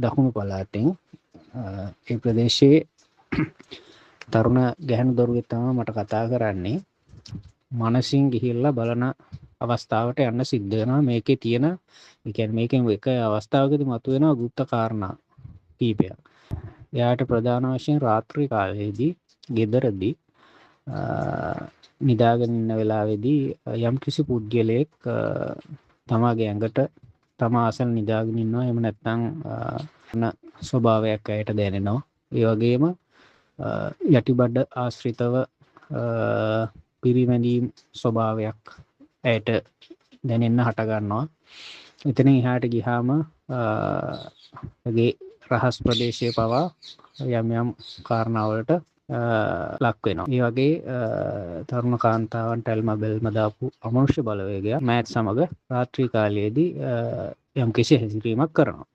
දකුණු පළාතෙන්. ඒ ප්‍රදේශයේ තරුණ ගැහැණු දරුවෙක් තමයි මට කතා කරන්නේ. මනසින් ගිහිල්ලා බලන අවස්ථාවට යන්න සිද්ධ වෙනවා. මේකේ තියෙන, ඒ කියන්නේ මේකෙන් එක අවස්ථාවකදී මතුවෙනවා গুপ্ত කාරණා කීපයක්. එයාට ප්‍රධාන වශයෙන් රාත්‍රී කාලයේදී ගෙදරදී නිදාගෙන ඉන්න වෙලාවේදී යම් කිසි පුද්ගලයෙක් තමාගේ ඇඟට තමා අසල නිදාගෙන ඉන්නවා. එහෙම නැත්නම් ස්වභාවයක් ඇයට දැනෙනවා. ඒ වගේම යටිබඩ ආශ්‍රිතව පිරිමැදීම් ස්වභාවයක් ඇයට දැනෙන්න හට ගන්නවා. එතනින් එහාට ගියාම ගේ රහස් ප්‍රදේශයේ පවා යම් යම් කාරණාවලට ලක් වෙනවා. ඒ වගේ තරුණ කාන්තාවන්ට ඇල්ම බෙල්ම දාපු අමනුෂ්‍ය බලවේගයක් මෑත් සමග රාත්‍රී කාලයේදී යම් කිසි හැසිරීමක් කරනවා.